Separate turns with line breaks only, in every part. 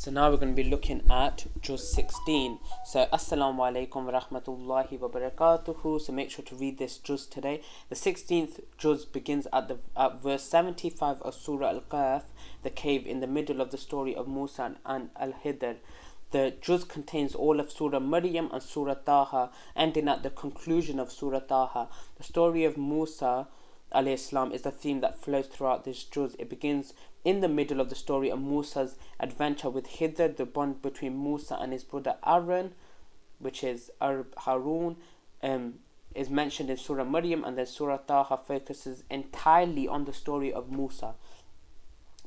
So now we're going to be looking at Juz 16. So Assalamu alaikum wa rahmatullahi wa barakatuhu. So make sure to read this Juz today. The 16th Juz begins at verse 75 of Surah Al-Kahf, the cave in the middle of the story of Musa and Al-Hidr. The Juz contains all of Surah Maryam and Surah Taha, ending at the conclusion of Surah Taha. The story of Musa alayhi salam is the theme that flows throughout this Juz. It begins in the middle of the story of Musa's adventure with Hidr. The bond between Musa and his brother Aaron, which is Harun, is mentioned in Surah Maryam, and then Surah Taha focuses entirely on the story of Musa.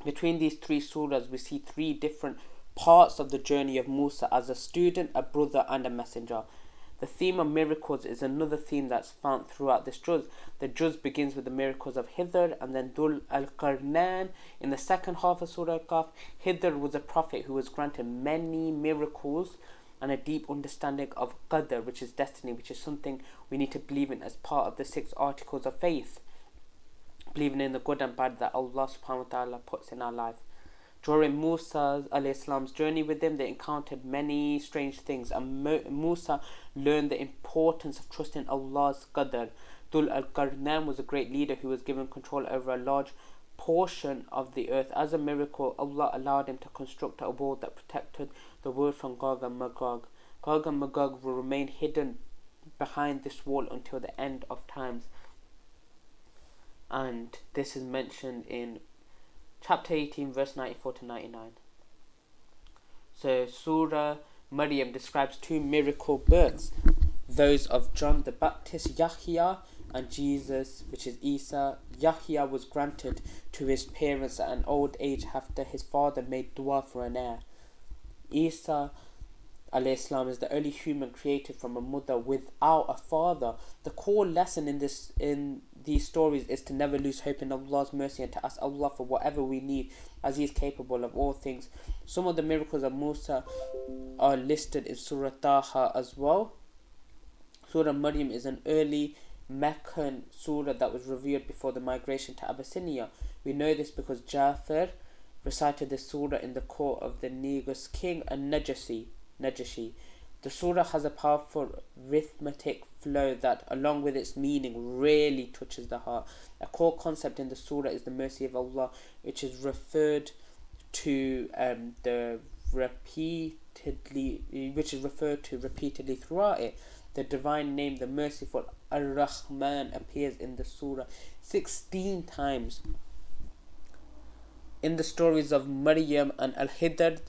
Between these three surahs, we see three different parts of the journey of Musa as a student, a brother, and a messenger. The theme of miracles is another theme that's found throughout this Juz. The Juz begins with the miracles of Hidr and then Dhul al-Qarnayn. In the second half of Surah Al-Kahf, Hidr was a prophet who was granted many miracles and a deep understanding of Qadr, which is destiny, which is something we need to believe in as part of the 6 articles of faith. Believing in the good and bad that Allah subhanahu wa ta'ala puts in our life. During Musa alayhi salam's journey with him, they encountered many strange things, and Musa learned the importance of trusting Allah's qadr. Dhul al-Qarnayn was a great leader who was given control over a large portion of the earth. As a miracle, Allah allowed him to construct a wall that protected the world from Gog and Magog. Gog and Magog will remain hidden behind this wall until the end of times. And this is mentioned in Chapter 18, verse 94 to 99. So Surah Maryam describes 2 miracle births, those of John the Baptist, Yahya, and Jesus, which is Isa. Yahya was granted to his parents at an old age after his father made dua for an heir. Isa alayhi salam is the only human created from a mother without a father. The core lesson in these stories is to never lose hope in Allah's mercy and to ask Allah for whatever we need, as He is capable of all things. Some of the miracles of Musa are listed in Surah Taha as well. Surah Maryam is an early Meccan surah that was revealed before the migration to Abyssinia. We know this because Jafar recited this surah in the court of the Negus king and Najashi. The surah has a powerful rhythmic flow that, along with its meaning, really touches the heart. A core concept in the surah is the mercy of Allah, which is referred to repeatedly throughout it. The divine name, the merciful Ar-Rahman, appears in the surah 16 times. In the stories of Maryam and Al-Hidr,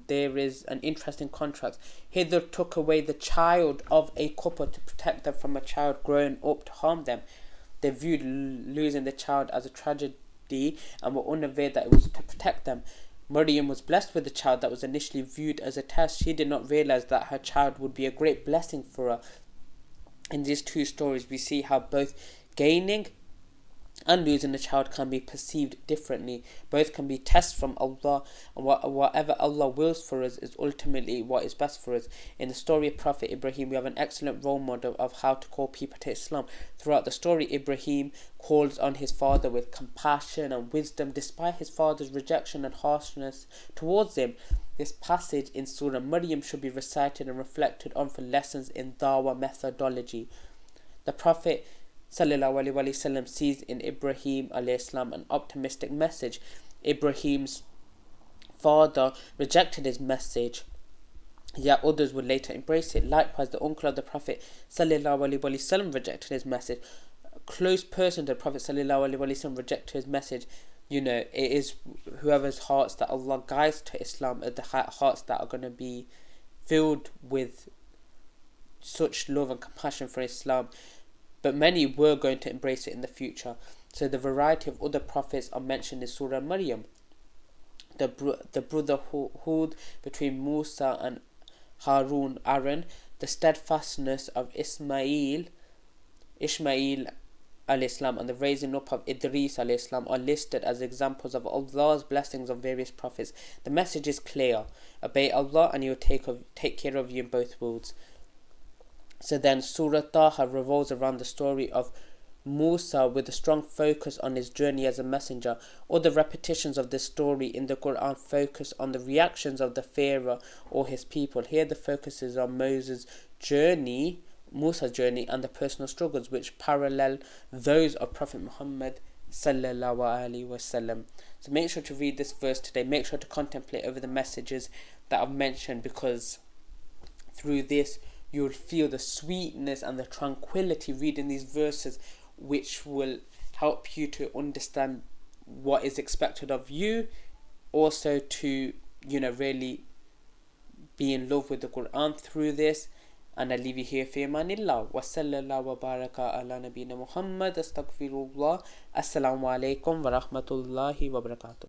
there is an interesting contrast. Hidr took away the child of a couple to protect them from a child growing up to harm them. They viewed losing the child as a tragedy and were unaware that it was to protect them. Maryam was blessed with a child that was initially viewed as a test. She did not realize that her child would be a great blessing for her. In these 2 stories, we see how both gaining and losing a child can be perceived differently. Both can be tests from Allah, and whatever Allah wills for us is ultimately what is best for us. In the story of Prophet Ibrahim, we have an excellent role model of how to call people to Islam. Throughout the story, Ibrahim calls on his father with compassion and wisdom despite his father's rejection and harshness towards him. This passage in Surah Maryam should be recited and reflected on for lessons in dawah methodology. The Prophet Sallallahu Alaihi Wasallam sees in Ibrahim alayhi salam an optimistic message. Ibrahim's father rejected his message, yet others would later embrace it. Likewise, the uncle of the Prophet Sallallahu Alaihi Wasallam rejected his message. A close person to the Prophet Sallallahu Alaihi Wasallam rejected his message. It is whoever's hearts that Allah guides to Islam are the hearts that are going to be filled with such love and compassion for Islam. But many were going to embrace it in the future. So the variety of other prophets are mentioned in Surah Maryam. The brotherhood between Musa and Harun, Aaron, the steadfastness of Ishmael alayhi salam, and the raising up of Idris alayhi salam are listed as examples of Allah's blessings on various prophets. The message is clear: obey Allah and He will take care of you in both worlds. So then Surah Taha revolves around the story of Musa with a strong focus on his journey as a messenger. Other repetitions of this story in the Quran focus on the reactions of the Pharaoh or his people. Here the focus is on Musa's journey, and the personal struggles which parallel those of Prophet Muhammad sallallahu alaihi wasallam. So make sure to read this verse today. Make sure to contemplate over the messages that I've mentioned, because through this you'll feel the sweetness and the tranquility reading these verses, which will help you to understand what is expected of you, also to really be in love with the Quran through this. And I leave you here fi amanillah wa sallallahu wa baraka ala nabina Muhammad astaghfirullah. Assalamu alaikum wa rahmatullahi wa barakatuh.